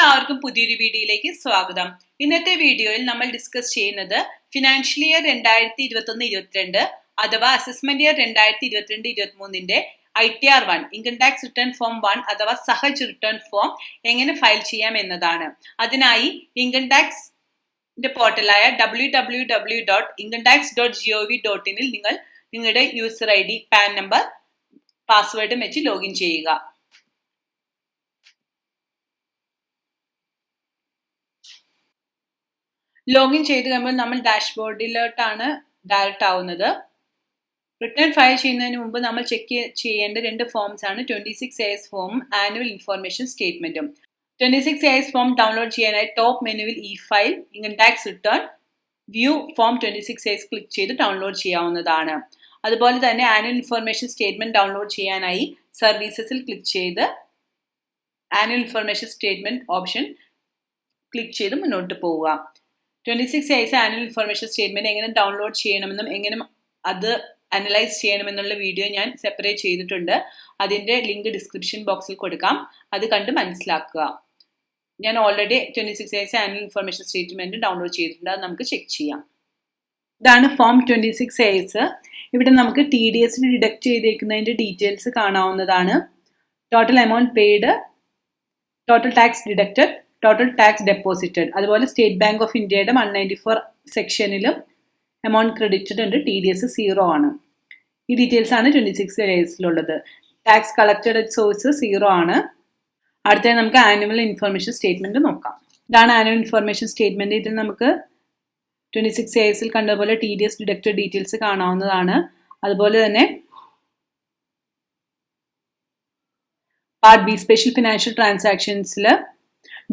എല്ലാവർക്കും പുതിയൊരു വീഡിയോയിലേക്ക് സ്വാഗതം. ഇന്നത്തെ വീഡിയോയിൽ നമ്മൾ ഡിസ്കസ് ചെയ്യുന്നത് ഫിനാൻഷ്യൽ ഇയർ 2021-22 അഥവാ assessment year 2022-23 ITR 1 income tax return form 1 അഥവാ സഹജ് റിട്ടേൺ ഫോം എങ്ങനെ ഫയൽ ചെയ്യാം എന്നതാണ്. അതിനായി ഇൻകം ടാക്സിന്റെ പോർട്ടലായ www.incometax.gov.in നിങ്ങൾ നിങ്ങളുടെ യൂസർ ID, പാൻ നമ്പർ, പാസ്വേഡും വെച്ച് ലോഗിൻ ചെയ്യുക. ലോഗിൻ ചെയ്ത് കഴിയുമ്പോൾ നമ്മൾ ഡാഷ്ബോർഡിലോട്ടാണ് ഡയറക്റ്റ് ആവുന്നത്. റിട്ടേൺ ഫയൽ ചെയ്യുന്നതിന് മുമ്പ് നമ്മൾ ചെക്ക് ചെയ്യേണ്ട രണ്ട് ഫോംസ് ആണ് 26AS ഫോമും ആനുവൽ ഇൻഫോർമേഷൻ സ്റ്റേറ്റ്മെന്റും. 26AS ഫോം ഡൗൺലോഡ് ചെയ്യാനായി ടോപ്പ് മെനുവിൽ e file, income tax return, view form 26AS click ചെയ്ത് ഡൗൺലോഡ് ചെയ്യാവുന്നതാണ്. അതുപോലെ തന്നെ ആനുവൽ ഇൻഫോർമേഷൻ സ്റ്റേറ്റ്മെന്റ് ഡൗൺലോഡ് ചെയ്യാനായി സർവീസസിൽ ക്ലിക്ക് ചെയ്ത് annual information statement option click ചെയ്ത് മുന്നോട്ട് പോവുക. 26AS ആനുവൽ ഇൻഫോർമേഷൻ സ്റ്റേറ്റ്മെന്റ് എങ്ങനെ ഡൗൺലോഡ് ചെയ്യണമെന്നും എങ്ങനെ അത് അനലൈസ് ചെയ്യണമെന്നുള്ള വീഡിയോ ഞാൻ സെപ്പറേറ്റ് ചെയ്തിട്ടുണ്ട്. അതിന്റെ ലിങ്ക് ഡിസ്ക്രിപ്ഷൻ ബോക്സിൽ കൊടുക്കാം. അത് കണ്ട് മനസ്സിലാക്കുക. ഞാൻ already 26AS annual information statement download ചെയ്തിട്ടുണ്ട്. അത് നമുക്ക് ചെക്ക് ചെയ്യാം. ഇതാണ് ഫോം 26AS. ഇവിടെ നമുക്ക് TDS ഡിഡക്ട് ചെയ്തേക്കുന്നതിന്റെ ഡീറ്റെയിൽസ് കാണാവുന്നതാണ്. Total amount paid, total tax deducted, total tax deposited. അതുപോലെ സ്റ്റേറ്റ് ബാങ്ക് ഓഫ് ഇന്ത്യയുടെ 194 സെക്ഷനിലും എമൗണ്ട് ക്രെഡിറ്റഡ് ഉണ്ട്. TDS 0 ആണ്. ഈ ഡീറ്റെയിൽസ് ആണ് 26ASലുള്ളത്. ടാക്സ് കളക്റ്റഡ് അറ്റ് സോഴ്സ് 0 ആണ്. അടുത്ത നമുക്ക് ആനുവൽ ഇൻഫർമേഷൻ സ്റ്റേറ്റ്മെന്റ് നോക്കാം. ഇതാണ് ആനുവൽ ഇൻഫർമേഷൻ സ്റ്റേറ്റ്മെന്റ്. ഇതിൽ നമുക്ക് 26ASൽ കണ്ടതുപോലെ TDS ഡിഡക്റ്റഡ് ഡീറ്റെയിൽസ് കാണാവുന്നതാണ്. അതുപോലെ തന്നെ പാർട്ട് ബി സ്പെഷ്യൽ ഫിനാൻഷ്യൽ ട്രാൻസാക്ഷൻസിൽ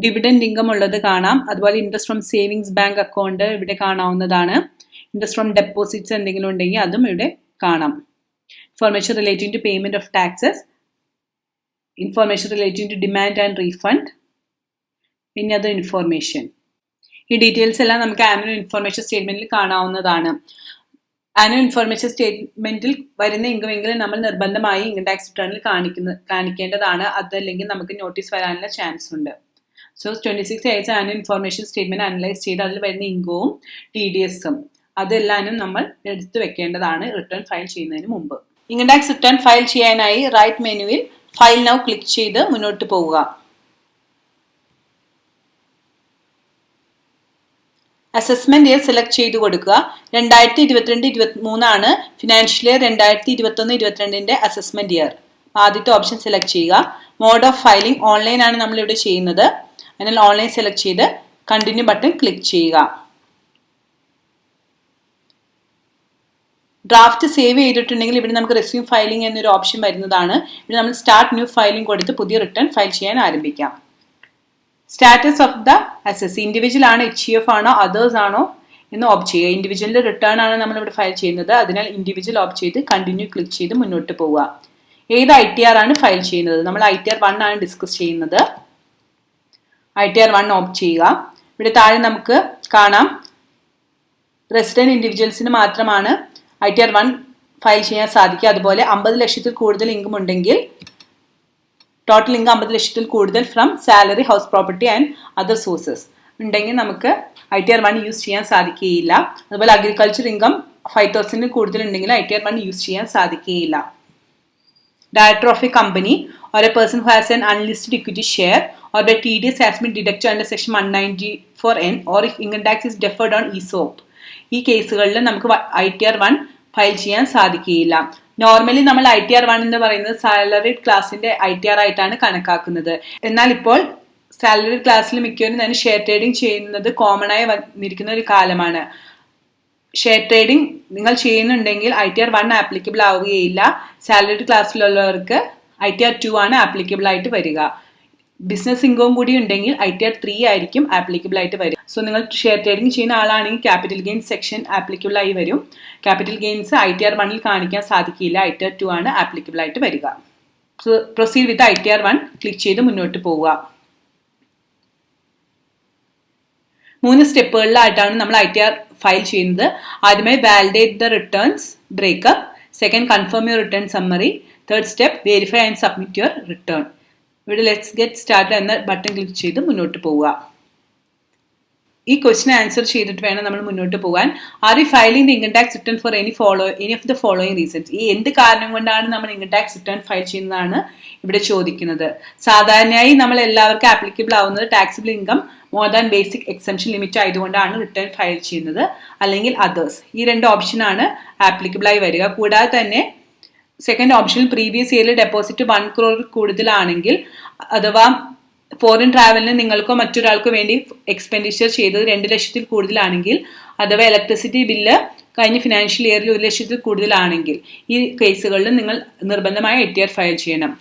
ഡിവിഡൻഡ് ഇൻകം ഉള്ളത് കാണാം. അതുപോലെ interest from savings bank account ഇവിടെ കാണാവുന്നതാണ്. ഇൻട്രസ്റ്റ് ഫ്രം ഡെപ്പോസിറ്റ്സ് എന്തെങ്കിലും ഉണ്ടെങ്കിൽ അതും ഇവിടെ കാണാം. Information relating to payment of taxes, information relating to demand and refund, പിന്നെ അതർ ഇൻഫോർമേഷൻ. ഈ ഡീറ്റെയിൽസ് എല്ലാം നമുക്ക് ആനുവൽ ഇൻഫോർമേഷൻ സ്റ്റേറ്റ്മെന്റിൽ കാണാവുന്നതാണ്. ആനുവൽ ഇൻഫോർമേഷൻ സ്റ്റേറ്റ്മെന്റിൽ വരുന്ന ഇൻകമെങ്കിലും നമ്മൾ നിർബന്ധമായി ഇൻകം ടാക്സ് റിട്ടേണിൽ കാണിക്കേണ്ടതാണ്. അതല്ലെങ്കിൽ നമുക്ക് നോട്ടീസ് വരാനുള്ള ചാൻസ് ഉണ്ട്. So 26AS annual information statement analyse ചെയ്ത് അതിൽ വരുന്ന ഇൻകവും TDSഉം അതെല്ലാനും നമ്മൾ എടുത്തു വെക്കേണ്ടതാണ് റിട്ടേൺ ഫയൽ ചെയ്യുന്നതിന് മുമ്പ്. ഇൻകം ടാക്സ് റിട്ടേൺ ഫയൽ ചെയ്യാനായി റൈറ്റ് മെനുവിൽ ഫയൽ നൗ ക്ലിക്ക് ചെയ്ത് മുന്നോട്ട് പോവുക. അസസ്മെന്റ് ഇയർ സെലക്ട് ചെയ്ത് കൊടുക്കുക. 2022-23 ആണ് ഫിനാൻഷ്യൽ ഇയർ 2021-22 അസസ്മെന്റ് ഇയർ. ആദ്യത്തെ ഓപ്ഷൻ സെലക്ട് ചെയ്യുക. മോഡ് ഓഫ് ഫയലിംഗ് ഓൺലൈൻ ആണ് നമ്മൾ ഇവിടെ ചെയ്യുന്നത്. അതിനാൽ ഓൺലൈൻ സെലക്ട് ചെയ്ത് കണ്ടിന്യൂ ബട്ടൺ ക്ലിക്ക് ചെയ്യുക. ഡ്രാഫ്റ്റ് സേവ് ചെയ്തിട്ടുണ്ടെങ്കിൽ ഇവിടെ നമുക്ക് റെസ്യൂം ഫയലിംഗ് എന്നൊരു ഓപ്ഷൻ വരുന്നതാണ്. ഇവിടെ നമ്മൾ സ്റ്റാർട്ട് ന്യൂ ഫയലിംഗ് കൊടുത്ത് പുതിയ റിട്ടേൺ ഫയൽ ചെയ്യാൻ ആരംഭിക്കാം. Status of the assessee individual ആണ്, HUF ആണോ അതേഴ്സ് ആണോ എന്ന് ഓപ്റ്റ് ചെയ്യുക. ഇൻഡിവിജ്വലിന്റെ റിട്ടേൺ ആണ് നമ്മൾ ഇവിടെ ഫയൽ ചെയ്യുന്നത്. അതിനാൽ ഇൻഡിവിജ്വൽ ഓപ്റ്റ് ചെയ്ത് കണ്ടിന്യൂ ക്ലിക്ക് ചെയ്ത് മുന്നോട്ട് പോവുക. ഏത് ITR ആണ് ഫയൽ ചെയ്യുന്നത്? നമ്മൾ ITR 1 ആണ് ഡിസ്കസ് ചെയ്യുന്നത്. ITR 1 ഓപ്റ്റ് ചെയ്യുക. ഇവിടെ താഴെ നമുക്ക് കാണാം റെസിഡന്റ് ഇൻഡിവിജ്വൽസിന് മാത്രമാണ് ITR 1 ഫയൽ ചെയ്യാൻ സാധിക്കുക. അതുപോലെ 50 ലക്ഷത്തിൽ കൂടുതൽ ഇൻകം ഉണ്ടെങ്കിൽ ടോട്ടൽ ഇൻകം 50 ലക്ഷത്തിൽ കൂടുതൽ from salary, house property and other sources ഉണ്ടെങ്കിൽ നമുക്ക് ITR 1 യൂസ് ചെയ്യാൻ സാധിക്കുകയില്ല. അതുപോലെ അഗ്രികൾച്ചർ ഇൻകം 5,000 കൂടുതൽ ഉണ്ടെങ്കിൽ ITR 1 യൂസ് ചെയ്യാൻ സാധിക്കുകയില്ല. Director of a company or a person who has an unlisted equity share or where TDS has been deducted under section 194N or if income tax is deferred on ESOP. ഈ കേസുകളിൽ നമുക്ക് ITR 1 file ചെയ്യാൻ സാധിക്കുകയില്ല. Normally നമ്മൾ ITR 1 എന്ന് പറയുന്നത് salaried ക്ലാസിന്റെ ITR ആയിട്ടാണ് കണക്കാക്കുന്നത്. എന്നാൽ ഇപ്പോൾ സാലറിഡ് ക്ലാസ്സിൽ മിക്കവരും തന്നെ ഷെയർ ട്രേഡിംഗ് ചെയ്യുന്നത് കോമൺ ആയി വന്നിരിക്കുന്ന ഒരു കാലമാണ്. ഷെയർ ട്രേഡിംഗ് നിങ്ങൾ ചെയ്യുന്നുണ്ടെങ്കിൽ ITR 1 ആപ്ലിക്കബിൾ ആവുകയില്ല. സാലറിഡ് ക്ലാസ്സിലുള്ളവർക്ക് ITR 2 ആണ് ആപ്ലിക്കബിൾ ആയിട്ട് വരിക. ബിസിനസ് ഇൻകം കൂടി ഉണ്ടെങ്കിൽ ITR 3 ആയിരിക്കും ആപ്ലിക്കബിൾ ആയിട്ട് വരിക. സോ നിങ്ങൾ ഷെയർ ട്രേഡിംഗ് ചെയ്യുന്ന ആളാണെങ്കിൽ ക്യാപിറ്റൽ ഗെയിൻസ് സെക്ഷൻ ആപ്ലിക്കബിൾ ആയി വരും. ക്യാപിറ്റൽ ഗെയിൻസ് ITR 1 കാണിക്കാൻ സാധിക്കില്ല. ITR 2 ആണ് ആപ്ലിക്കബിൾ ആയിട്ട് വരിക. സോ പ്രൊസീഡ് വിത്ത് ITR 1 ക്ലിക്ക് ചെയ്ത് മുന്നോട്ട് പോവുക. 3 സ്റ്റെപ്പുകളിലായിട്ടാണ് നമ്മൾ ITR ഫയൽ ചെയ്യുന്നത്. ആദ്യമായി validate the returns breakup, second confirm your return summary, third step verify and submit your return. ഇവിടെ ലെറ്റ്സ് ഗെറ്റ് സ്റ്റാർട്ട് എന്ന ബട്ടൺ ക്ലിക്ക് ചെയ്ത് മുന്നോട്ട് പോവുക. ഈ ക്വസ്റ്റിന് ആൻസർ ചെയ്തിട്ട് വേണം നമ്മൾ മുന്നോട്ട് പോകാൻ. Are you filing the income tax return for any of the following reasons? ഈ എന്ത് കാരണം കൊണ്ടാണ് നമ്മൾ ഇൻകം ടാക്സ് റിട്ടേൺ ഫയൽ ചെയ്യുന്നതാണ് ഇവിടെ ചോദിക്കുന്നത്. സാധാരണയായി നമ്മൾ എല്ലാവർക്കും ആപ്ലിക്കബിൾ ആവുന്നത് taxable income more than basic exemption limit ആയതുകൊണ്ടാണ് റിട്ടേൺ ഫയൽ ചെയ്യുന്നത്, അല്ലെങ്കിൽ അതേഴ്സ്. ഈ രണ്ട് ഓപ്ഷനാണ് ആപ്ലിക്കബിൾ ആയി വരിക. കൂടാതെ തന്നെ സെക്കൻഡ് ഓപ്ഷനിൽ പ്രീവിയസ് ഇയറിൽ ഡെപ്പോസിറ്റ് 1 crore കൂടുതലാണെങ്കിൽ, അഥവാ ഫോറിൻ ട്രാവലിന് നിങ്ങൾക്കോ മറ്റൊരാൾക്കോ വേണ്ടി എക്സ്പെൻഡിച്ചർ ചെയ്തത് 2 ലക്ഷത്തിൽ കൂടുതലാണെങ്കിൽ, അഥവാ ഇലക്ട്രിസിറ്റി ബില്ല് കഴിഞ്ഞ ഫിനാൻഷ്യൽ ഇയറിൽ 1 ലക്ഷത്തിൽ കൂടുതലാണെങ്കിൽ, ഈ കേസുകളിൽ നിങ്ങൾ നിർബന്ധമായി ATR ഫയൽ ചെയ്യണം.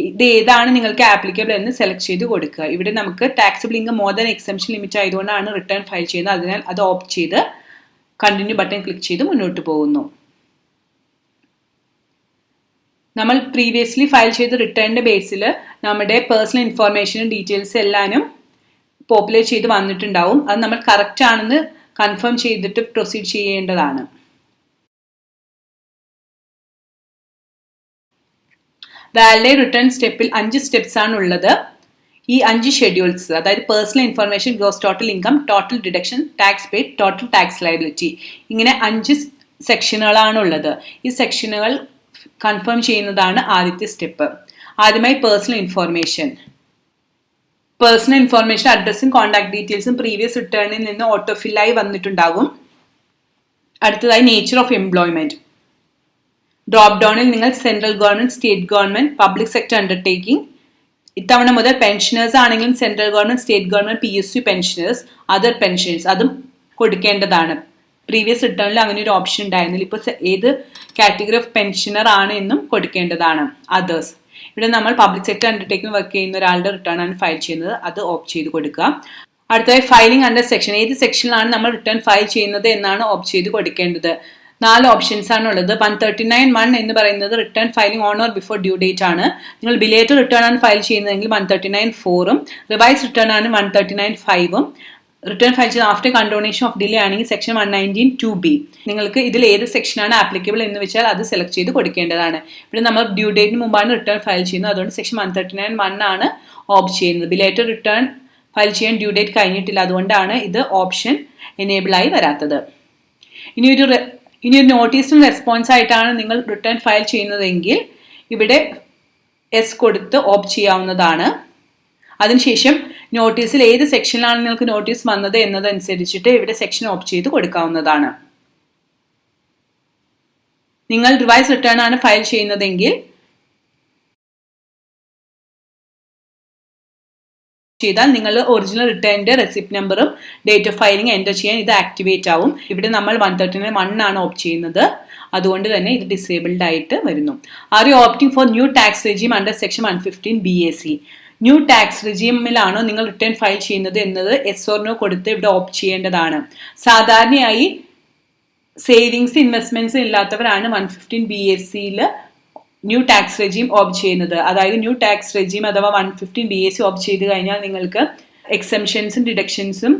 ഇത് ഏതാണ് നിങ്ങൾക്ക് ആപ്ലിക്കബിൾ എന്ന് സെലക്ട് ചെയ്ത് കൊടുക്കുക. ഇവിടെ നമുക്ക് taxable income more than exemption limit ആയതുകൊണ്ടാണ് റിട്ടേൺ ഫയൽ ചെയ്യുന്നത്. അതിനാൽ അത് ഓപ്റ്റ് ചെയ്ത് കണ്ടിന്യൂ ബട്ടൺ ക്ലിക്ക് ചെയ്ത് മുന്നോട്ട് പോകുന്നു. നമ്മൾ പ്രീവിയസ്ലി ഫയൽ ചെയ്ത റിട്ടേണിന്റെ ബേസിൽ നമ്മുടെ പേഴ്സണൽ ഇൻഫോർമേഷനും ഡീറ്റെയിൽസ് എല്ലാനും പോപ്പുലേറ്റ് ചെയ്ത് വന്നിട്ടുണ്ടാവും. അത് നമ്മൾ കറക്റ്റ് ആണെന്ന് കൺഫേം ചെയ്തിട്ട് പ്രൊസീഡ് ചെയ്യേണ്ടതാണ്. വാലിഡേറ്റ് റിട്ടേൺ സ്റ്റെപ്പിൽ 5 സ്റ്റെപ്സ് ആണ് ഉള്ളത്. ഈ 5 ഷെഡ്യൂൾസ്, അതായത് personal information, gross total income, total deduction, tax paid, total tax liability, ഇങ്ങനെ 5 സെക്ഷനുകളാണ് ഉള്ളത്. ഈ സെക്ഷനുകൾ കൺഫേം ചെയ്യുന്നതാണ് ആദ്യത്തെ സ്റ്റെപ്പ്. ആദ്യമായി പേഴ്സണൽ ഇൻഫോർമേഷൻ. പേഴ്സണൽ ഇൻഫോർമേഷൻ അഡ്രസ്സും കോൺടാക്ട് ഡീറ്റെയിൽസും പ്രീവിയസ് റിട്ടേണിൽ നിന്ന് ഓട്ടോഫില്ലായി വന്നിട്ടുണ്ടാകും. അടുത്തതായി നേച്ചർ ഓഫ് എംപ്ലോയ്മെന്റ്. ഡ്രോപ്പ് ഡൗണിൽ നിങ്ങൾ central government, state government, public sector undertaking, ഇത്തവണ മുതൽ പെൻഷനേഴ്സ് ആണെങ്കിലും central government, state government, PSU pensioners, other pensioners, അതും കൊടുക്കേണ്ടതാണ്. പ്രീവിയസ് റിട്ടേണിൽ അങ്ങനെ ഒരു ഓപ്ഷൻ ഉണ്ടായിരുന്നില്ല. ഇപ്പോൾ ഏത് കാറ്റഗറി ഓഫ് പെൻഷനർ ആണ് എന്നും കൊടുക്കേണ്ടതാണ്. അതേഴ്സ്, ഇവിടെ നമ്മൾ പബ്ലിക് സെക്ടർ അണ്ടർടേക്കിംഗ് വർക്ക് ചെയ്യുന്ന ഒരാളുടെ റിട്ടേൺ ആണ് ഫയൽ ചെയ്യുന്നത്, അത് ഓപ്റ്റ് ചെയ്ത് കൊടുക്കുക. അടുത്തതായി ഫയലിംഗ് അണ്ടർ സെക്ഷൻ. ഏത് സെക്ഷനിലാണ് നമ്മൾ റിട്ടേൺ ഫയൽ ചെയ്യുന്നത് എന്നാണ് ഓപ്റ്റ് ചെയ്ത് കൊടുക്കേണ്ടത്. 4 ഓപ്ഷൻസ് ആണ് ഉള്ളത്. 139(1) എന്ന് പറയുന്നത് return filing on or before due date ആണ്. നിങ്ങൾ ബിലേറ്റഡ് റിട്ടേൺ ആണ് ഫയൽ ചെയ്യുന്നതെങ്കിൽ 139(4)ഉം, റിവൈസ് റിട്ടേൺ ആണ് 139(5)ഉം, റിട്ടേൺ ഫയൽ ചെയ്ത് ആഫ്റ്റർ കണ്ടോണേഷൻ ഓഫ് ഡിലേ ആണെങ്കിൽ സെക്ഷൻ 119(2)B. നിങ്ങൾക്ക് ഇതിൽ ഏത് സെക്ഷനാണ് ആപ്ലിക്കബിൾ എന്ന് വെച്ചാൽ അത് സെലക്ട് ചെയ്ത് കൊടുക്കേണ്ടതാണ്. ഇവിടെ നമ്മൾ ഡ്യൂ ഡേറ്റിന് മുമ്പാണ് റിട്ടേൺ ഫയൽ ചെയ്യുന്നത്, അതുകൊണ്ട് സെക്ഷൻ 139(1) ആണ് ഓപ്റ്റ് ചെയ്യുന്നത്. ബിലേറ്റഡ് റിട്ടേൺ ഫയൽ ചെയ്യാൻ ഡ്യൂ ഡേറ്റ് കഴിഞ്ഞിട്ടില്ല, അതുകൊണ്ടാണ് ഇത് ഓപ്ഷൻ എനേബിൾ ആയി വരാത്തത്. ഇനി ഒരു നോട്ടീസും റെസ്പോൺസ് ആയിട്ടാണ് നിങ്ങൾ റിട്ടേൺ ഫയൽ ചെയ്യുന്നതെങ്കിൽ ഇവിടെ എസ് കൊടുത്ത് ഓപ്റ്റ് ചെയ്യാവുന്നതാണ്. അതിനുശേഷം നോട്ടീസിൽ ഏത് സെക്ഷനിലാണ് നിങ്ങൾക്ക് നോട്ടീസ് വന്നത് എന്നതനുസരിച്ചിട്ട് ഇവിടെ സെക്ഷൻ ഓപ്റ്റ് ചെയ്ത് കൊടുക്കാവുന്നതാണ്. നിങ്ങൾ റിവൈസ് റിട്ടേൺ ആണ് ഫയൽ ചെയ്യുന്നതെങ്കിൽ ചെയ്താൽ നിങ്ങൾ ഒറിജിനൽ റിട്ടേണിന്റെ റെസിപ്റ്റ് നമ്പറും ഡേറ്റ് ഓഫ് ഫയലിംഗ് എൻ്റർ ചെയ്യാൻ ഇത് ആക്ടിവേറ്റ് ആവും. ഇവിടെ നമ്മൾ 139(1) ആണ് ഓപ്റ്റ് ചെയ്യുന്നത്, അതുകൊണ്ട് തന്നെ ഇത് ഡിസേബിൾഡ് ആയിട്ട് വരുന്നു. Are you opting for new tax regime under section 115 BAC? New tax റെജീമിലാണോ നിങ്ങൾ റിട്ടേൺ ഫയൽ ചെയ്യുന്നത് എന്നത് എസ് ഓർ നോ കൊടുത്ത് ഇവിടെ ഓപ്റ്റ് ചെയ്യേണ്ടതാണ്. സാധാരണയായി സേവിങ്സ്, ഇൻവെസ്റ്റ്മെന്റ്സ് ഇല്ലാത്തവരാണ് 115 BACയിൽ ന്യൂ ടാക്സ് റെജീം ഓപ്റ്റ് ചെയ്യുന്നത്. അതായത് ന്യൂ ടാക്സ് റെജീം അഥവാ 115 BAC ഓപ്റ്റ് ചെയ്ത് കഴിഞ്ഞാൽ നിങ്ങൾക്ക് എക്സംഷൻസും ഡിഡക്ഷൻസും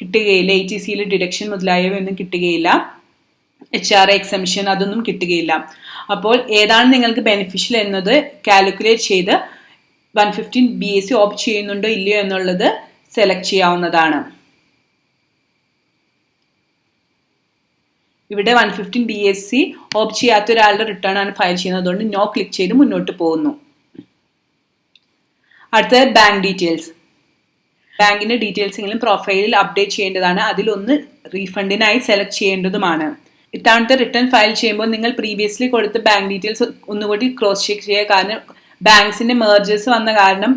കിട്ടുകയില്ല. ATCയിൽ ഡിഡക്ഷൻ മുതലായവയൊന്നും കിട്ടുകയില്ല. HRA എക്സംഷൻ അതൊന്നും കിട്ടുകയില്ല. അപ്പോൾ ഏതാണ് നിങ്ങൾക്ക് ബെനിഫിഷ്യൽ എന്നത് കാൽക്കുലേറ്റ് ചെയ്ത് 115 BAC ഓപ്റ്റ് ചെയ്യുന്നുണ്ടോ ഇല്ലയോ എന്നുള്ളത് സെലക്ട് ചെയ്യാവുന്നതാണ്. ഇവിടെ 115 BAC ഓപ്റ്റ് ചെയ്യാത്ത ഒരാളുടെ റിട്ടേൺ ആണ് ഫയൽ ചെയ്യുന്നത്, അതുകൊണ്ട് നോ ക്ലിക്ക് ചെയ്ത് മുന്നോട്ട് പോകുന്നു. അടുത്തത് ബാങ്ക് ഡീറ്റെയിൽസ്. ബാങ്കിന്റെ ഡീറ്റെയിൽസ് എങ്കിലും പ്രൊഫൈലിൽ അപ്ഡേറ്റ് ചെയ്യേണ്ടതാണ്. അതിലൊന്ന് റീഫണ്ടിനായി സെലക്ട് ചെയ്യേണ്ടതുമാണ്. ഇത്തവണത്തെ റിട്ടേൺ ഫയൽ ചെയ്യുമ്പോൾ നിങ്ങൾ പ്രീവിയസ്ലി കൊടുത്ത ബാങ്ക് ഡീറ്റെയിൽസ് ഒന്നുകൂടി ക്രോസ് ചെക്ക് ചെയ്യുക. കാരണം ബാങ്ക്സിന്റെ മെർജേഴ്സ് വന്ന കാരണം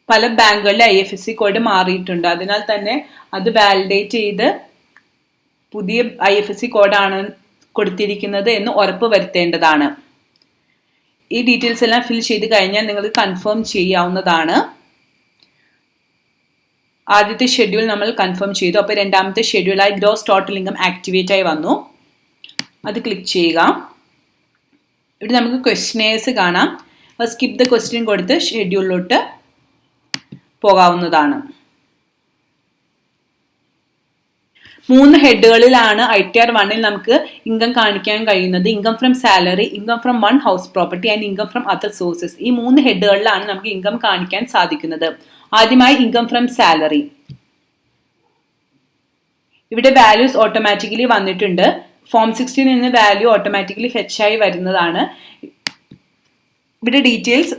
പല ബാങ്കുകളിലെ IFSC കോഡ് മാറിയിട്ടുണ്ട്. അതിനാൽ തന്നെ അത് വാലിഡേറ്റ് ചെയ്ത് പുതിയ IFSC കോഡാണ് കൊടുത്തിരിക്കുന്നത് എന്ന് ഉറപ്പ് വരുത്തേണ്ടതാണ്. ഈ ഡീറ്റെയിൽസ് എല്ലാം ഫിൽ ചെയ്ത് കഴിഞ്ഞാൽ നിങ്ങൾക്ക് കൺഫേം ചെയ്യാവുന്നതാണ്. ആദ്യത്തെ ഷെഡ്യൂൾ നമ്മൾ കൺഫേം ചെയ്തു. അപ്പോൾ രണ്ടാമത്തെ ഷെഡ്യൂളായി ഗ്രോസ് ടോട്ടൽ ഇൻകം ആക്ടിവേറ്റ് ആയി വന്നു. അത് ക്ലിക്ക് ചെയ്യുക. ഇവിടെ നമുക്ക് ക്വസ്റ്റ്യനേഴ്സ് കാണാം. സ്കിപ്പ് ദ ക്വസ്റ്റ്യൻ കൊടുത്ത് ഷെഡ്യൂളിലോട്ട് പോകാവുന്നതാണ്. 3 ഹെഡുകളിലാണ് ITR 1-ൽ നമുക്ക് ഇൻകം കാണിക്കാൻ കഴിയുന്നത്. Income from salary, income from one house property and income from other sources. ഈ 3 ഹെഡുകളിലാണ് നമുക്ക് ഇൻകം കാണിക്കാൻ സാധിക്കുന്നത്. ആദ്യമായി ഇൻകം ഫ്രം സാലറി. ഇവിടെ വാല്യൂസ് ഓട്ടോമാറ്റിക്കലി വന്നിട്ടുണ്ട്. ഫോം 16 നിന്ന് വാല്യൂ ഓട്ടോമാറ്റിക്കലി ഫെച്ചായി വരുന്നതാണ്. ഇവിടെ ഡീറ്റെയിൽസ്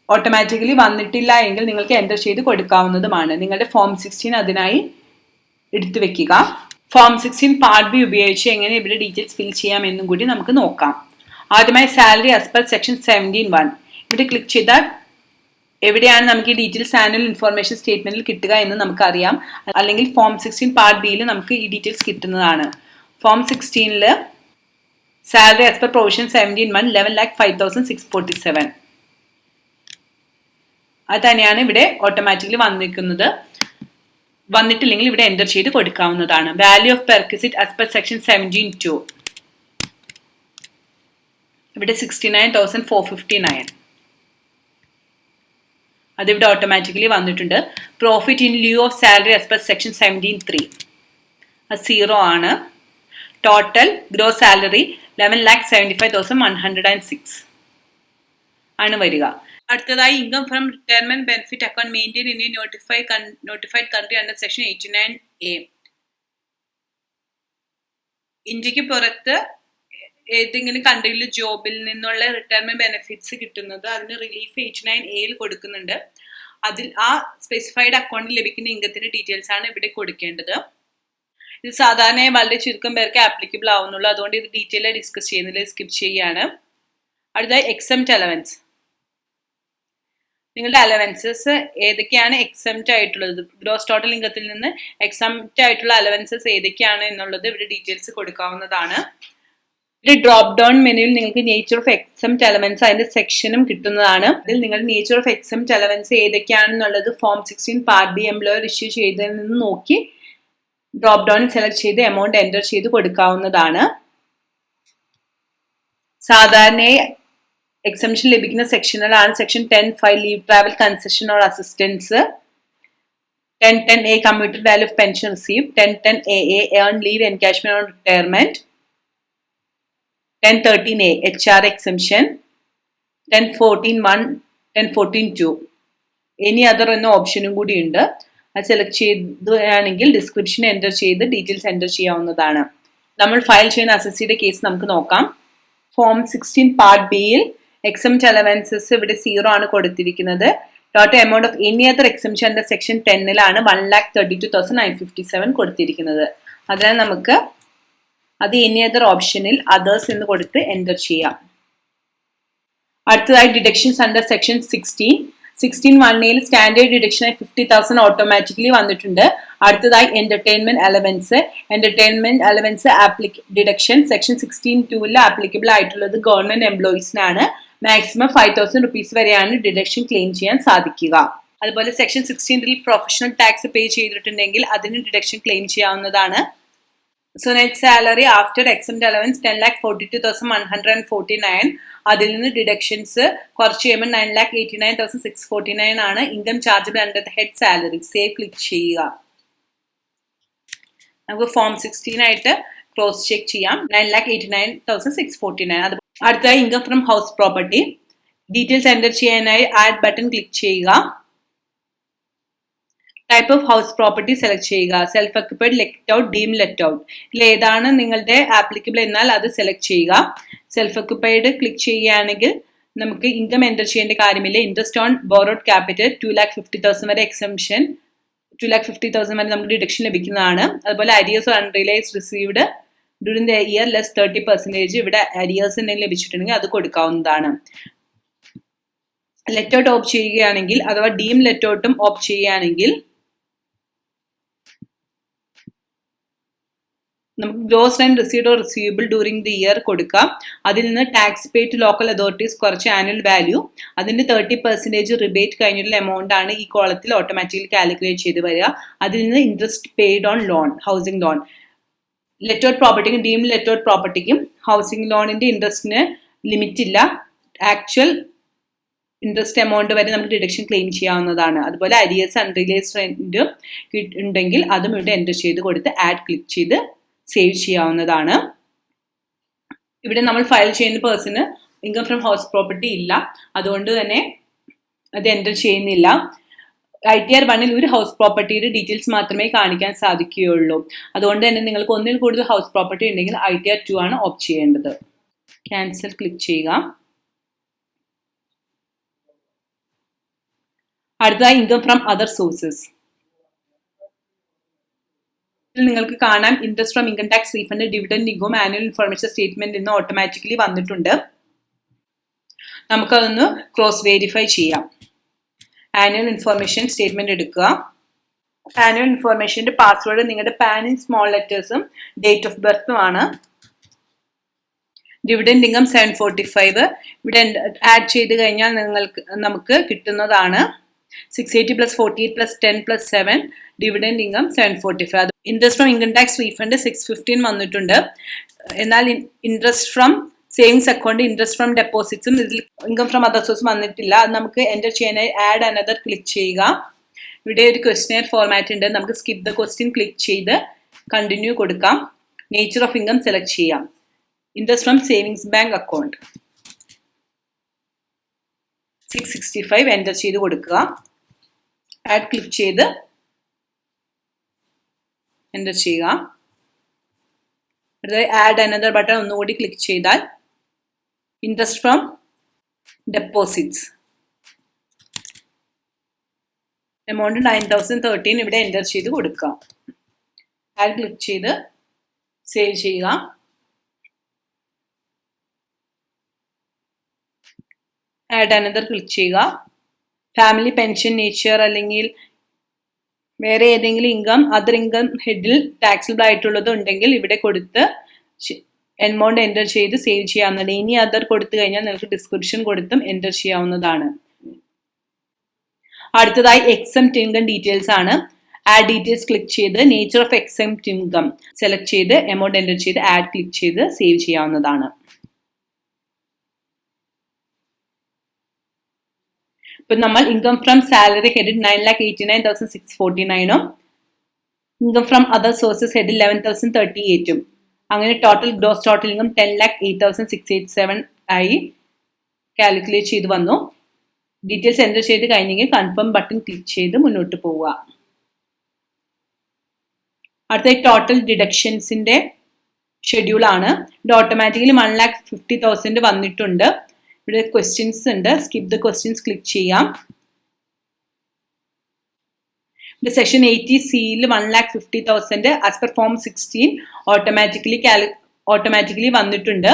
ഓട്ടോമാറ്റിക്കലി വന്നിട്ടില്ല എങ്കിൽ നിങ്ങൾക്ക് എൻ്റർ ചെയ്ത് കൊടുക്കാവുന്നതുമാണ്. നിങ്ങളുടെ ഫോം 16 അതിനായി എടുത്തു വെക്കുക. ഫോം 16 പാർട്ട് ബി ഉപയോഗിച്ച് എങ്ങനെ ഇവിടെ ഡീറ്റെയിൽസ് ഫിൽ ചെയ്യാം എന്നും കൂടി നമുക്ക് നോക്കാം. ആദ്യമായി സാലറി ആസ് പെർ സെക്ഷൻ 17(1). ഇവിടെ ക്ലിക്ക് ചെയ്താൽ എവിടെയാണ് നമുക്ക് ഈ ഡീറ്റെയിൽസ് ആനുവൽ ഇൻഫോർമേഷൻ സ്റ്റേറ്റ്മെന്റിൽ കിട്ടുക എന്ന് നമുക്കറിയാം. അല്ലെങ്കിൽ ഫോം 16 പാർട്ട് ബിയിൽ നമുക്ക് ഈ ഡീറ്റെയിൽസ് കിട്ടുന്നതാണ്. ഫോം 16-ൽ സാലറി ആസ് പെർ പ്രൊവിഷൻ 17(1) 11,05,647. അത് തന്നെയാണ് ഇവിടെ ഓട്ടോമാറ്റിക്കലി വന്നിരിക്കുന്നത്. വന്നിട്ടില്ലെങ്കിൽ ഇവിടെ എൻ്റർ ചെയ്ത് കൊടുക്കാവുന്നതാണ്. Value of perquisite as per section 17(2). ഇവിടെ 69,459. അതിവിടെ ഓട്ടോമാറ്റിക്കലി വന്നിട്ടുണ്ട്. Profit in lieu of salary as per section 17(3). അത് 0 ആണ്. ടോട്ടൽ ഗ്രോസ് സാലറി 11,75,106 ആണ് വരിക. അടുത്തതായി income from retirement benefit account maintain in A notified country under section 89A. ഇന്ത്യക്ക് പുറത്ത് ഏതെങ്കിലും കൺട്രിയിൽ ജോബിൽ നിന്നുള്ള റിട്ടയർമെന്റ് ബെനിഫിറ്റ്സ് കിട്ടുന്നത് അതിന് റിലീഫ് 89A കൊടുക്കുന്നുണ്ട്. അതിൽ ആ സ്പെസിഫൈഡ് അക്കൗണ്ടിൽ ലഭിക്കുന്ന ഇൻകത്തിന്റെ ഡീറ്റെയിൽസ് ആണ് ഇവിടെ കൊടുക്കേണ്ടത്. ഇത് സാധാരണയായി വളരെ ചുരുക്കം പേർക്ക് ആപ്ലിക്കബിൾ ആവുന്നുള്ളൂ. അതുകൊണ്ട് ഇത് ഡീറ്റെയിൽ ആയി ഡിസ്കസ് ചെയ്യുന്നില്ല, സ്കിപ്പ് ചെയ്യാണ്. അടുത്തതായി എക്സംപ്റ്റ് അലവൻസ്. നിങ്ങളുടെ അലവൻസസ് ഏതൊക്കെയാണ് എക്സംപ്റ്റ് ആയിട്ടുള്ളത്, ഗ്രോസ് ടോട്ടൽ ഇൻകത്തിൽ നിന്ന് എക്സംപ്റ്റ് ആയിട്ടുള്ള അലവൻസസ് ഏതൊക്കെയാണ് എന്നുള്ളത് ഇവിടെ ഡീറ്റെയിൽസ് കൊടുക്കാവുന്നതാണ്. ഒരു ഡ്രോപ്പ് ഡൗൺ മെനുവിൽ നിങ്ങൾക്ക് നേച്ചർ ഓഫ് എക്സംപ്റ്റ് അലവൻസ് അതിന്റെ സെക്ഷനും കിട്ടുന്നതാണ്. അതിൽ നിങ്ങളുടെ നേച്ചർ ഓഫ് എക്സംപ്റ്റ് അലവൻസ് ഏതൊക്കെയാണെന്നുള്ളത് form 16 part B employer issue ചെയ്തതിൽ നിന്ന് നോക്കി ഡ്രോപ്പ് ഡൗൺ സെലക്ട് ചെയ്ത് എമൗണ്ട് എൻ്റർ ചെയ്ത് കൊടുക്കാവുന്നതാണ്. സാധാരണയായി എക്സംഷൻ ലഭിക്കുന്ന സെക്ഷനുകളാണ് section 10(5) leave travel concession or assistance, 10(10)A commuted value of pension receive, 10(10)AA earn leave encashment on retirement, 10(13)A HR exemption, 10(14)(1), 10(14)(2 any other എന്ന ഓപ്ഷനും കൂടി ഉണ്ട്. അത് സെലക്ട് ചെയ്താണെങ്കിൽ ഡിസ്ക്രിപ്ഷൻ എൻ്റർ ചെയ്ത് ഡീറ്റെയിൽസ് എൻ്റർ ചെയ്യാവുന്നതാണ്. നമ്മൾ ഫയൽ ചെയ്യുന്ന അസസിയുടെ കേസ് നമുക്ക് നോക്കാം. ഫോം 16 പാർട്ട് ബിയിൽ എക്സംപ്റ്റ് അലവൻസസ് ഇവിടെ 0 ആണ് കൊടുത്തിരിക്കുന്നത്. Total amount of any other exemption under section 10-ലാണ് 1,32,957 കൊടുത്തിരിക്കുന്നത്. അതിനാൽ നമുക്ക് അത് എനി അതർ ഓപ്ഷനിൽ അതേഴ്സ് എന്ന് കൊടുത്ത് എൻ്റർ ചെയ്യാം. അടുത്തതായി ഡിഡക്ഷൻസ് അണ്ടർ സെക്ഷൻ 16(1)ൽ സ്റ്റാൻഡേർഡ് ഡിഡക്ഷനായി 50,000 ഓട്ടോമാറ്റിക്കലി വന്നിട്ടുണ്ട്. അടുത്തതായി എന്റർടൈൻമെന്റ് അലവൻസ് ഡിഡക്ഷൻ സെക്ഷൻ 16(2)ൽ ആപ്ലിക്കബിൾ ആയിട്ടുള്ളത് ഗവൺമെന്റ് എംപ്ലോയീസിനാണ്. മാക്സിമം 5,000 റുപ്പീസ് വരെയാണ് ഡിഡക്ഷൻ ക്ലെയിം ചെയ്യാൻ സാധിക്കുക. അതുപോലെ സെക്ഷൻ 16-ൽ പ്രൊഫഷണൽ ടാക്സ് പേ ചെയ്തിട്ടുണ്ടെങ്കിൽ അതിന് ഡിഡക്ഷൻ ക്ലെയിം ചെയ്യാവുന്നതാണ്. So net salary after exempt allowance 10,42,149. അതിൽ നിന്ന് ഡിഡക്ഷൻസ് കുറച്ച് ചെയ്യുമ്പോൾ 9,89,649 ആണ്. Income chargeable under the head salary. Save click ചെയ്യുക. നമുക്ക് ഫോം 16 ആയിട്ട് ക്രോസ് ചെക്ക് ചെയ്യാം. 9,89,649. അടുത്തതായി income from house property. Details enter ചെയ്യാനായി ആഡ് ബട്ടൺ ക്ലിക്ക് ചെയ്യുക. Type of house property select ചെയ്യുക. Self occupied, let out, deem let out. ഇതിൽ ഏതാണ് നിങ്ങളുടെ ആപ്ലിക്കബിൾ എന്നാൽ അത് സെലക്ട് ചെയ്യുക. സെൽഫ് ഒക്യുപ്പൈഡ് ക്ലിക്ക് ചെയ്യുകയാണെങ്കിൽ നമുക്ക് ഇൻകം എൻ്റർ ചെയ്യേണ്ട കാര്യമില്ല. ഇൻട്രസ്റ്റ് ഓൺ ബോറോഡ് ക്യാപിറ്റൽ 2,50,000 വരെ എക്സംഷൻ, 2,50,000 വരെ നമുക്ക് ഡിഡക്ഷൻ ലഭിക്കുന്നതാണ്. അതുപോലെ arrears or unrealised received during the year less 30%. ഇവിടെ അരിയേഴ്സ് എന്തെങ്കിലും ലഭിച്ചിട്ടുണ്ടെങ്കിൽ അത് കൊടുക്കാവുന്നതാണ്. ലെറ്റ് ഔട്ട് ഓപ്റ്റ് ചെയ്യുകയാണെങ്കിൽ അഥവാ ഡീം ലെറ്റ് ഔട്ടും ഓപ്റ്റ് ചെയ്യുകയാണെങ്കിൽ നമുക്ക് gross rent received or receivable during the year കൊടുക്കാം. അതിൽ നിന്ന് tax pay to local authorities കുറച്ച് ആനുവൽ വാല്യൂ, അതിന്റെ 30% റിബേറ്റ് കഴിഞ്ഞിട്ടുള്ള എമൗണ്ട് ആണ് ഈ കോളത്തിൽ ഓട്ടോമാറ്റിക്കലി കാൽക്കുലേറ്റ് ചെയ്ത് വരിക. അതിൽ നിന്ന് interest paid on loan, housing loan. Let out പ്രോപ്പർട്ടിക്കും ഡീം ലെറ്റ് ഔട്ട് പ്രോപ്പർട്ടിക്കും ഹൗസിംഗ് ലോണിന്റെ ഇൻട്രസ്റ്റിന് ലിമിറ്റ് ഇല്ല. ആക്ച്വൽ ഇൻട്രസ്റ്റ് എമൗണ്ട് വരെ നമുക്ക് ഡിഡക്ഷൻ ക്ലെയിം ചെയ്യാവുന്നതാണ്. അതുപോലെ അരിയേഴ്സ് അൺറിയലൈസ്ഡ് റെന്റും ഉണ്ടെങ്കിൽ അതും ഇവിടെ എൻ്റർ ചെയ്ത് കൊടുത്ത് ആഡ് ക്ലിക്ക് ചെയ്ത് സേവ് ചെയ്യാവുന്നതാണ്. ഇവിടെ നമ്മൾ ഫയൽ ചെയ്യുന്ന person income from house property ഇല്ല, അതുകൊണ്ട് തന്നെ അത് എൻ്റർ ചെയ്യുന്നില്ല. ITR 1 ഒരു ഹൗസ് പ്രോപ്പർട്ടിയുടെ ഡീറ്റെയിൽസ് മാത്രമേ കാണിക്കാൻ സാധിക്കുകയുള്ളൂ. അതുകൊണ്ട് തന്നെ നിങ്ങൾക്ക് ഒന്നിൽ കൂടുതൽ ഹൗസ് പ്രോപ്പർട്ടി ഉണ്ടെങ്കിൽ ITR 2 ആണ് ഓപ്റ്റ് ചെയ്യേണ്ടത്. ക്യാൻസൽ ക്ലിക്ക് ചെയ്യുക. അടുത്തതായി ഇൻകം ഫ്രം അതർ സോഴ്സസ്. നിങ്ങൾക്ക് കാണാം interest from income tax refund, dividend income, annual information statement എന്ന് ഓട്ടോമാറ്റിക്കലി വന്നിട്ടുണ്ട്. നമുക്കതൊന്ന് ക്രോസ് വെരിഫൈ ചെയ്യാം. ആനുവൽ ഇൻഫർമേഷൻ സ്റ്റേറ്റ്മെന്റ് എടുക്കുക. ആനുവൽ ഇൻഫർമേഷന്റെ പാസ്വേഡ് നിങ്ങളുടെ പാനും സ്മോൾ ലെറ്റേഴ്സും ഡേറ്റ് ഓഫ് ബർത്തും ആണ്. ഡിവിഡൻഡ് ഇൻകം 745 ഇവിടെ ആഡ് ചെയ്ത് കഴിഞ്ഞാൽ നമുക്ക് കിട്ടുന്നതാണ് 680 + 48 + 10 + 7 dividend income 745. Interest from income tax refund 615 വന്നിട്ടുണ്ട്. എന്നാൽ interest from savings account, interest from ഡെപ്പോസിറ്റ്സും ഇതിൽ ഇൻകം ഫ്രം അതർ സോഴ്സ് വന്നിട്ടില്ല. അത് നമുക്ക് എൻ്റർ ചെയ്യാനായി ആഡ് അനദർ ക്ലിക്ക് ചെയ്യുക. ഇവിടെ ഒരു ക്വസ്റ്റ്യൻ ഫോർമാറ്റ് ഉണ്ട്. നമുക്ക് സ്കിപ്പ് ദ ക്വസ്റ്റ്യൻ ക്ലിക്ക് ചെയ്ത് കണ്ടിന്യൂ കൊടുക്കാം. നേച്ചർ ഓഫ് ഇൻകം സെലക്ട് ചെയ്യാം. Interest from savings bank account 665 enter ചെയ്ത് കൊടുക്കുക. ആഡ് ക്ലിക്ക് ചെയ്ത് എൻ്റർ ചെയ്യുക. അടുത്തത് ആഡ് അനദർ ബട്ടൺ ഒന്നുകൂടി ക്ലിക്ക് ചെയ്താൽ ഇൻട്രസ്റ്റ് ഫ്രം ഡെപ്പോസിറ്റ്സ് എമൗണ്ട് 9013 ഇവിടെ എൻ്റർ ചെയ്ത് കൊടുക്കുക. ആഡ് ക്ലിക്ക് ചെയ്ത് സേവ് ചെയ്യുക. ആഡ് അനദർ ക്ലിക്ക് ചെയ്യുക. ഫാമിലി പെൻഷൻ, നേച്ചർ അല്ലെങ്കിൽ വേറെ ഏതെങ്കിലും ഇൻകം അതർ ഇൻകം ഹെഡിൽ ടാക്സബിൾ ആയിട്ടുള്ളത് ഉണ്ടെങ്കിൽ ഇവിടെ കൊടുത്ത് എമൗണ്ട് എൻ്റർ ചെയ്ത് സേവ് ചെയ്യാവുന്നതാണ്. ഇനി അതർ കൊടുത്തു കഴിഞ്ഞാൽ നിങ്ങൾക്ക് ഡിസ്ക്രിപ്ഷൻ കൊടുത്തും എൻ്റർ ചെയ്യാവുന്നതാണ്. അടുത്തതായി എക്സംപ്റ്റ് ഇൻകം ഡീറ്റെയിൽസ് ആണ്. ആഡ് ഡീറ്റെയിൽസ് ക്ലിക്ക് ചെയ്ത് nature of exempt income select ചെയ്ത് എമൗണ്ട് എൻ്റർ ചെയ്ത് ആഡ് ക്ലിക്ക് ചെയ്ത് സേവ് ചെയ്യാവുന്നതാണ്. ഇപ്പൊ നമ്മൾ ഇൻകം ഫ്രം സാലറി ഹെഡിൽ 9,89,649 ഇൻകം ഫ്രം അതർ സോഴ്സസ് ഹെഡിൽ 11,038 അങ്ങനെ ടോട്ടൽ ഗ്രോസ് ടോട്ടൽ ഇൻകം 10,08,687 ആയി കാൽക്കുലേറ്റ് ചെയ്ത് വന്നു. ഡീറ്റെയിൽസ് എൻ്റർ ചെയ്ത് കഴിഞ്ഞെങ്കിൽ കൺഫേം ബട്ടൺ ക്ലിക്ക് ചെയ്ത് മുന്നോട്ട് പോവുക. അടുത്ത ടോട്ടൽ ഡിഡക്ഷൻസിന്റെ ഷെഡ്യൂൾ ആണ്. ഇത് ഓട്ടോമാറ്റിക്കലി 1,50,000 വന്നിട്ടുണ്ട്. ഇവിടെ ക്വസ്റ്റ്യൻസ് ഉണ്ട്. സ്കിപ്പ് ദ ക്വസ്റ്റ്യൻസ് ക്ലിക്ക് ചെയ്യാം. ഇവിടെ സെക്ഷൻ 80C-യിൽ 1,50,000 ആസ് പെർ ഫോം 16 ഓട്ടോമാറ്റിക്കലി വന്നിട്ടുണ്ട്.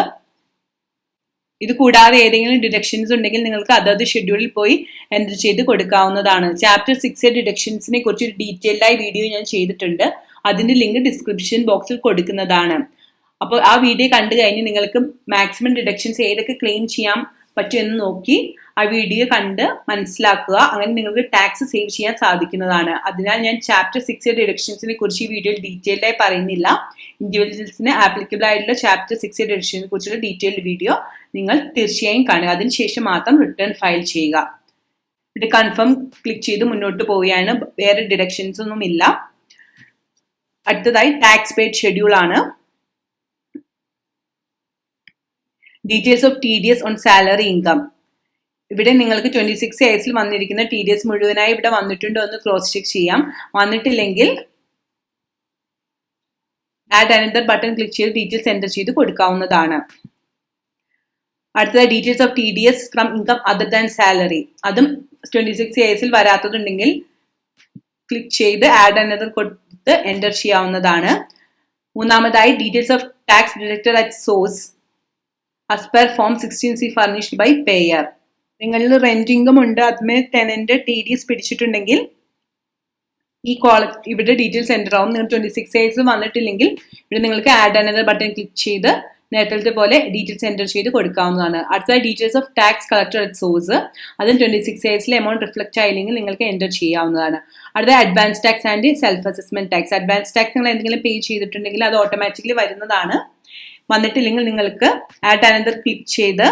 ഇത് കൂടാതെ ഏതെങ്കിലും ഡിഡക്ഷൻസ് ഉണ്ടെങ്കിൽ നിങ്ങൾക്ക് അതത് ഷെഡ്യൂളിൽ പോയി എൻ്റർ ചെയ്ത് കൊടുക്കാവുന്നതാണ്. ചാപ്റ്റർ 6 ഡിഡക്ഷൻസിനെ കുറിച്ച് ഒരു ഡീറ്റെയിൽഡ് ആയി വീഡിയോ ഞാൻ ചെയ്തിട്ടുണ്ട്. അതിന്റെ ലിങ്ക് ഡിസ്ക്രിപ്ഷൻ ബോക്സിൽ കൊടുക്കുന്നതാണ്. അപ്പോൾ ആ വീഡിയോ കണ്ടു കഴിഞ്ഞ് നിങ്ങൾക്ക് മാക്സിമം ഡിഡക്ഷൻസ് ഏതൊക്കെ ക്ലെയിം ചെയ്യാൻ പറ്റുമെന്ന് നോക്കി ആ വീഡിയോ കണ്ട് മനസ്സിലാക്കുക. അങ്ങനെ നിങ്ങൾക്ക് ടാക്സ് സേവ് ചെയ്യാൻ സാധിക്കുന്നതാണ്. അതിനാൽ ഞാൻ ചാപ്റ്റർ 6 ഡിഡക്ഷൻസിനെ കുറിച്ച് ഈ വീഡിയോയിൽ ഡീറ്റെയിൽഡ് ആയി പറയുന്നില്ല. ഇൻഡിവിജ്വൽസിന് ആപ്ലിക്കബിൾ ആയിട്ടുള്ള ചാപ്റ്റർ 6 ഡിഡക്ഷനെ കുറിച്ചുള്ള ഡീറ്റെയിൽഡ് വീഡിയോ നിങ്ങൾ തീർച്ചയായും കാണുക. അതിനുശേഷം മാത്രം റിട്ടേൺ ഫയൽ ചെയ്യുക. ഇവിടെ കൺഫേം ക്ലിക്ക് ചെയ്ത് മുന്നോട്ട് പോവുകയാണ്. വേറെ ഡിഡക്ഷൻസ് ഒന്നും ഇല്ല. അടുത്തതായി ടാക്സ് പെയ്ഡ് ഷെഡ്യൂൾ ആണ്. Details of TDS on salary income. ഇവിടെ നിങ്ങൾക്ക് 26 yearsൽ വന്നിരിക്കുന്ന TDS മുഴുവനായി ഇവിടെ വന്നിട്ടുണ്ടോ എന്ന് ക്രോസ് ചെക്ക് ചെയ്യാം. വന്നിട്ടില്ലെങ്കിൽ ആഡ് അനദർ ബട്ടൺ ക്ലിക്ക് ചെയ്ത് ഡീറ്റെയിൽസ് എൻ്റർ ചെയ്ത് കൊടുക്കാവുന്നതാണ്. അടുത്തത് details of TDS from income other than salary. അതും 26 yearsൽ വരാത്തതുണ്ടെങ്കിൽ ക്ലിക്ക് ചെയ്ത് ആഡ് അനദർ കൊടുത്ത് എൻ്റർ ചെയ്യാവുന്നതാണ്. മൂന്നാമതായി details of tax deducted at source as per form 16C furnished by payer. നിങ്ങളിൽ റെന്റ് ഇൻകം ഉണ്ട്, അതിന് ടെനന്റ് TDS പിടിച്ചിട്ടുണ്ടെങ്കിൽ ഈ ഇവിടെ ഡീറ്റെയിൽസ് എൻ്റർ ആവും. നിങ്ങൾ 26 years വന്നിട്ടില്ലെങ്കിൽ ഇവിടെ നിങ്ങൾക്ക് ആഡ് അനദർ ബട്ടൺ ക്ലിക്ക് ചെയ്ത് നേരത്തെ പോലെ ഡീറ്റെയിൽസ് എൻ്റർ ചെയ്ത് കൊടുക്കാവുന്നതാണ്. അടുത്ത details of tax collected at source. അതും 26 yearsലെ എമൗണ്ട് റിഫ്ലക്ട് ആയില്ലെങ്കിൽ നിങ്ങൾക്ക് എൻ്റർ ചെയ്യാവുന്നതാണ്. അടുത്ത advance tax and self assessment tax. Advance tax നിങ്ങൾ എന്തെങ്കിലും പേ ചെയ്തിട്ടുണ്ടെങ്കിൽ അത് ഓട്ടോമാറ്റിക്കലി വരുന്നതാണ്. വന്നിട്ടില്ലെങ്കിൽ നിങ്ങൾക്ക് ആഡ് അനദർ ക്ലിക്ക് ചെയ്ത്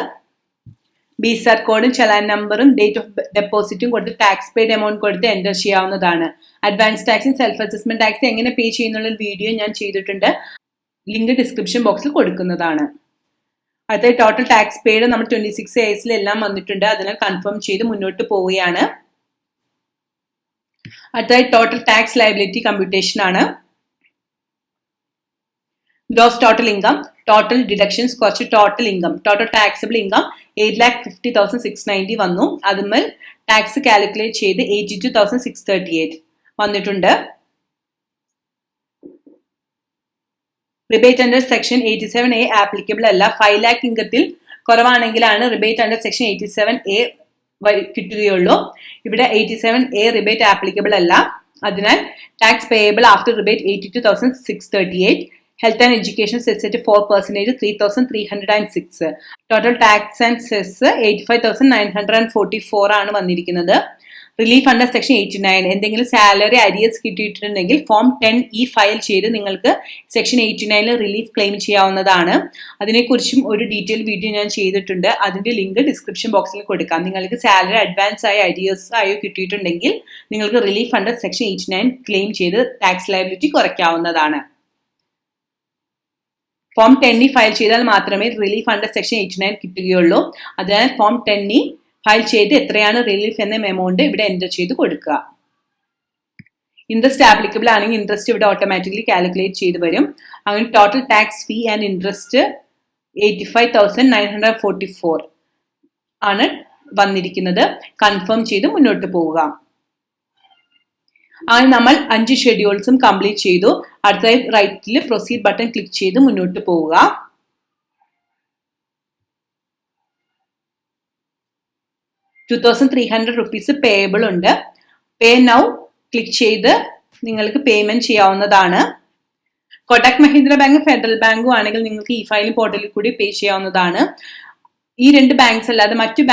BSAT കോഡും ചലാൻ നമ്പറും ഡേറ്റ് ഓഫ് ഡെപ്പോസിറ്റും കൊടുത്ത് ടാക്സ് പെയ്ഡ് എമൗണ്ട് കൊടുത്ത് എൻ്റർ ചെയ്യാവുന്നതാണ്. അഡ്വാൻസ് ടാക്സും സെൽഫ് അസസ്മെന്റ് ടാക്സ് എങ്ങനെ പേ ചെയ്യുന്നുള്ള വീഡിയോ ഞാൻ ചെയ്തിട്ടുണ്ട്. ലിങ്ക് ഡിസ്ക്രിപ്ഷൻ ബോക്സിൽ കൊടുക്കുന്നതാണ്. അടുത്ത ടോട്ടൽ ടാക്സ് പെയ്ഡ് നമ്മൾ 26 ഇയേഴ്സിൽ എല്ലാം വന്നിട്ടുണ്ട്. അതിനാൽ കൺഫേം ചെയ്ത് മുന്നോട്ട് പോവുകയാണ്. അടുത്തതായി ടോട്ടൽ ടാക്സ് ലയബിലിറ്റി കമ്പ്യൂട്ടേഷൻ ആണ്. Gross total income, total deductions കുറച്ച് total income, total taxable income 8,50,690 വന്നു. അതുമേൽ ടാക്സ് കാൽക്കുലേറ്റ് ചെയ്ത് 82,638 വന്നിട്ടുണ്ട്. Rebate under section 87A applicable അല്ല. 5 lakh ഇൻകത്തിൽ കുറവാണെങ്കിലാണ് റിബേറ്റ് അണ്ടർ സെക്ഷൻ 87A കിട്ടുകയുള്ളൂ. ഇവിടെ 87A റിബേറ്റ് ആപ്ലിക്കബിൾ അല്ല. അതിനാൽ tax payable after rebate 82,638. Health and education cess at 4%, 3,306. Total tax and cess 85,944 ആണ് വന്നിരിക്കുന്നത്. റിലീഫ് അണ്ടർ സെക്ഷൻ 89 എന്തെങ്കിലും സാലറി അരിയസ് കിട്ടിയിട്ടുണ്ടെങ്കിൽ ഫോം 10E ഫയൽ ചെയ്ത് നിങ്ങൾക്ക് സെക്ഷൻ 89 റിലീഫ് ക്ലെയിം ചെയ്യാവുന്നതാണ്. അതിനെക്കുറിച്ചും ഒരു ഡീറ്റെയിൽ വീഡിയോ ഞാൻ ചെയ്തിട്ടുണ്ട്. അതിന്റെ ലിങ്ക് ഡിസ്ക്രിപ്ഷൻ ബോക്സിൽ കൊടുക്കാം. നിങ്ങൾക്ക് സാലറി അഡ്വാൻസ് ആയോ അരിയസ് ആയോ കിട്ടിയിട്ടുണ്ടെങ്കിൽ നിങ്ങൾക്ക് റിലീഫ് അണ്ടർ സെക്ഷൻ 89 ക്ലെയിം ചെയ്ത് ടാക്സ് ലയബിലിറ്റി കുറയ്ക്കാവുന്നതാണ്. ഫോം 10E ഫയൽ ചെയ്താൽ മാത്രമേ റിലീഫ് അണ്ടർ സെക്ഷൻ 89 കിട്ടുകയുള്ളൂ. അതിനാൽ ഫോം 10E ഫയൽ ചെയ്ത് എത്രയാണ് റിലീഫ് എന്ന എമൗണ്ട് ഇവിടെ എൻ്റർ ചെയ്ത് കൊടുക്കുക. ഇൻട്രസ്റ്റ് ആപ്ലിക്കബിൾ ആണെങ്കിൽ ഇൻട്രസ്റ്റ് ഇവിടെ ഓട്ടോമാറ്റിക്കലി കാൽക്കുലേറ്റ് ചെയ്ത് വരും. അങ്ങനെ total tax fee and interest 85,944 ആണ് വന്നിരിക്കുന്നത്. കൺഫേം ചെയ്ത് മുന്നോട്ട് പോവുക. അങ്ങനെ നമ്മൾ 5 ഷെഡ്യൂൾസും കംപ്ലീറ്റ് ചെയ്തു. അടുത്തതായി റൈറ്റിൽ പ്രൊസീഡ് ബട്ടൺ ക്ലിക്ക് ചെയ്ത് മുന്നോട്ട് പോവുക. ₹2,300 പേയബിൾ ഉണ്ട്. പേ നൗ ക്ലിക്ക് ചെയ്ത് നിങ്ങൾക്ക് പേയ്മെന്റ് ചെയ്യാവുന്നതാണ്. കൊട്ടക് മഹീന്ദ്ര ബാങ്ക് ഫെഡറൽ ബാങ്കും ആണെങ്കിൽ നിങ്ങൾക്ക് ഇ ഫയലിംഗ് പോർട്ടലിൽ കൂടി പേ ചെയ്യാവുന്നതാണ്. ഈ 2 ബാങ്ക്സ് അല്ലാതെ മറ്റു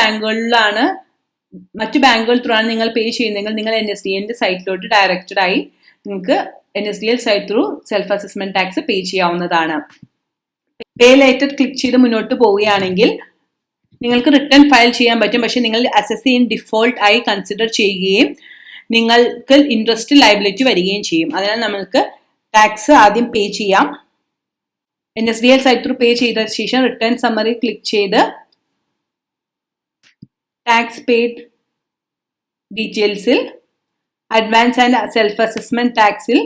ബാങ്കുകൾ ത്രൂ ആണ് നിങ്ങൾ പേ ചെയ്യുന്നതെങ്കിൽ നിങ്ങൾ NSDLന്റെ സൈറ്റിലോട്ട് ഡയറക്റ്റഡ് ആയി നിങ്ങൾക്ക് NSDL site through self assessment tax pay ചെയ്യാവുന്നതാണ്. പേ ലേറ്റർ ക്ലിക്ക് ചെയ്ത് മുന്നോട്ട് പോവുകയാണെങ്കിൽ നിങ്ങൾക്ക് റിട്ടേൺ ഫയൽ ചെയ്യാൻ പറ്റും. പക്ഷെ നിങ്ങൾ അസസ് ഇൻ ഡിഫോൾട്ട് ആയി കൺസിഡർ ചെയ്യുകയും നിങ്ങൾക്ക് ഇൻട്രസ്റ്റ് ലയബിലിറ്റി വരികയും ചെയ്യും. അതിനാൽ നമുക്ക് ടാക്സ് ആദ്യം പേ ചെയ്യാം. NSDL സൈറ്റ് ത്രൂ പേ ചെയ്ത ശേഷം റിട്ടേൺ സമ്മറി ക്ലിക്ക് ചെയ്ത് ടാക്സ് പെയ്ഡ് ഡീറ്റെയിൽസിൽ അഡ്വാൻസ് ആൻഡ് സെൽഫ് അസസ്മെന്റ് ടാക്സിൽ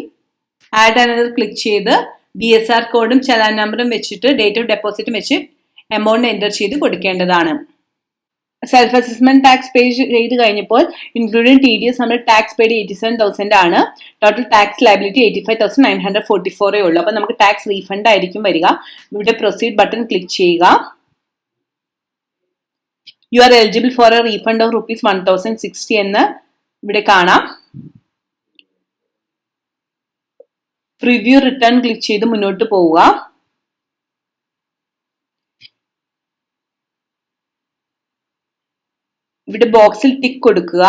ആഡ് അനദർ ക്ലിക്ക് ചെയ്ത് BSR കോഡും ചലാൻ നമ്പറും വെച്ചിട്ട് ഡേറ്റ് ഓഫ് ഡെപ്പോസിറ്റും വെച്ച് എമൗണ്ട് എൻ്റർ ചെയ്ത് കൊടുക്കേണ്ടതാണ്. സെൽഫ് അസസ്മെന്റ് ടാക്സ് പേ ചെയ്ത് കഴിഞ്ഞപ്പോൾ ഇൻക്ലൂഡിംഗ് TDS നമ്മൾ ടാക്സ് പെയ്ഡ് 87,000 ആണ്. ടോട്ടൽ ടാക്സ് ലയബിലിറ്റി 85,944 ഉള്ളൂ. അപ്പോൾ നമുക്ക് ടാക്സ് റീഫണ്ട് ആയിരിക്കും വരിക. ഇവിടെ പ്രൊസീഡ് ബട്ടൺ ക്ലിക്ക് ചെയ്യുക. You are eligible for A refund of ₹1,060 എന്ന് ഇവിടെ കാണാം. പ്രിവ്യൂ റിട്ടേൺ ക്ലിക്ക് ചെയ്ത് മുന്നോട്ട് പോവുക. ഇവിടെ ബോക്സിൽ ടിക്ക് കൊടുക്കുക.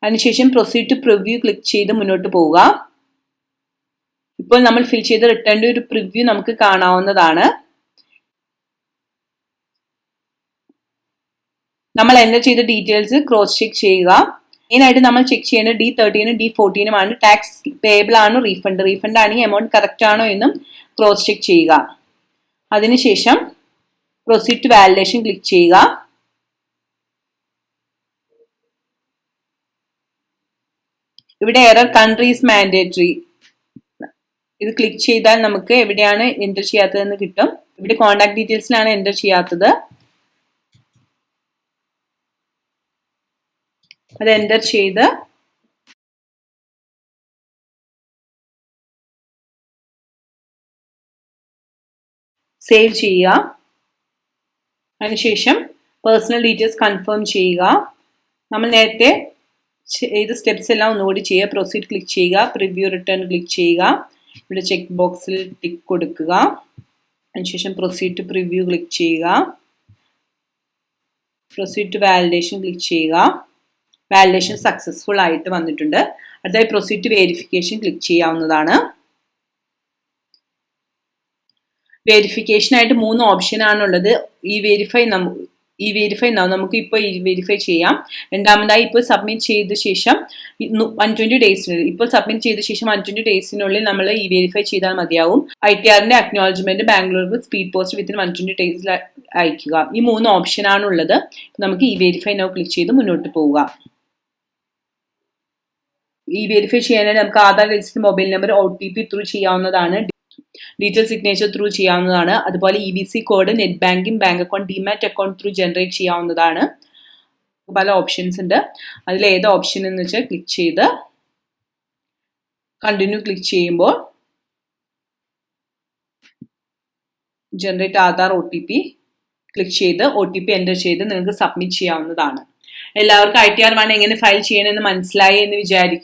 അതിനുശേഷം പ്രൊസീഡ് ടു പ്രിവ്യൂ ക്ലിക്ക് ചെയ്ത് മുന്നോട്ട് പോവുക. ഇപ്പോൾ നമ്മൾ ഫിൽ ചെയ്ത റിട്ടേണിന്റെ ഒരു പ്രിവ്യൂ നമുക്ക് കാണാവുന്നതാണ്. നമ്മൾ എൻ്റർ ചെയ്ത ഡീറ്റെയിൽസ് ക്രോസ് ചെക്ക് ചെയ്യുക. മെയിനായിട്ട് നമ്മൾ ചെക്ക് ചെയ്യേണ്ടത് D13 D14 ആണ്. ടാക്സ് പേയബിൾ ആണോ റീഫണ്ട് ആണെങ്കിൽ എമൗണ്ട് കറക്റ്റ് ആണോ എന്നും ക്രോസ് ചെക്ക് ചെയ്യുക. അതിനുശേഷം പ്രൊസീഡ് ടു വാലിഡേഷൻ ക്ലിക്ക് ചെയ്യുക. ഇവിടെ എറർ കൺട്രീസ് മാൻഡേറ്ററി ഇത് ക്ലിക്ക് ചെയ്താൽ നമുക്ക് എവിടെയാണ് എൻ്റർ ചെയ്യാത്തതെന്ന് കിട്ടും. ഇവിടെ കോൺടാക്ട് ഡീറ്റെയിൽസിലാണ് എൻ്റർ ചെയ്യാത്തത്. അത് എൻ്റർ ചെയ്ത് സേവ് ചെയ്യുക. അതിനുശേഷം പേഴ്സണൽ ഡീറ്റെയിൽസ് കൺഫേം ചെയ്യുക. നമ്മൾ നേരത്തെ ചെയ്ത സ്റ്റെപ്സ് എല്ലാം ഒന്നുകൂടി ചെയ്യുക. പ്രൊസീഡ് ക്ലിക്ക് ചെയ്യുക. പ്രിവ്യൂ റിട്ടേൺ ക്ലിക്ക് ചെയ്യുക. ഇവിടെ ചെക്ക് ബോക്സിൽ ടിക്ക് കൊടുക്കുക. അതിനുശേഷം പ്രൊസീഡ് ടു പ്രിവ്യൂ ക്ലിക്ക് ചെയ്യുക. പ്രൊസീഡ് ടു വാലിഡേഷൻ ക്ലിക്ക് ചെയ്യുക. വാലിഡേഷൻ സക്സസ്ഫുൾ ആയിട്ട് വന്നിട്ടുണ്ട്. അടുത്തായി പ്രൊസീഡ് ടു വെരിഫിക്കേഷൻ ക്ലിക്ക് ചെയ്യാവുന്നതാണ്. വെരിഫിക്കേഷനായിട്ട് 3 ഓപ്ഷൻ ആണുള്ളത്. ഈ വെരിഫൈ ഈ വെരിഫൈ നമുക്ക് ഇപ്പോൾ ഈ വെരിഫൈ ചെയ്യാം. രണ്ടാമതായി ഇപ്പോൾ സബ്മിറ്റ് ചെയ്ത ശേഷം 120 ഡേയ്സിനുള്ളിൽ ഇപ്പോൾ സബ്മിറ്റ് ചെയ്ത ശേഷം 120 ഡേയ്സിനുള്ളിൽ നമ്മൾ ഈ വെരിഫൈ ചെയ്താൽ മതിയാവും. ITRന്റെ അക്നോളജ്മെന്റ് ബാംഗ്ലൂർക്ക് സ്പീഡ് പോസ്റ്റ് വിത്തിൻ 120 ഡേയ്സിൽ അയക്കുക. ഈ 3 ഓപ്ഷനാണ് ഉള്ളത്. നമുക്ക് ഈ വെരിഫൈ നൗ ക്ലിക്ക് ചെയ്ത് മുന്നോട്ട് പോവുക. ഈ വെരിഫൈ ചെയ്യാനായി നമുക്ക് Aadhaar register mobile number OTP through ചെയ്യാവുന്നതാണ്. ഡീറ്റെയിൽ സിഗ്നേച്ചർ ത്രൂ ചെയ്യാവുന്നതാണ്. അതുപോലെ EBC code, net banking, bank account, demat account through generate ചെയ്യാവുന്നതാണ്. പല ഓപ്ഷൻസ് ഉണ്ട്. അതിൽ ഏത് ഓപ്ഷൻ എന്ന് വെച്ചാൽ ക്ലിക്ക് ചെയ്ത് കണ്ടിന്യൂ ക്ലിക്ക് ചെയ്യുമ്പോൾ ജനറേറ്റ് ആധാർ OTP ക്ലിക്ക് ചെയ്ത് OTP എൻ്റർ ചെയ്ത് നിങ്ങൾക്ക് സബ്മിറ്റ് ചെയ്യാവുന്നതാണ്. എല്ലാവർക്കും ITR1 എങ്ങനെ ഫയൽ ചെയ്യണമെന്ന് മനസ്സിലായി എന്ന് വിചാരിക്കും.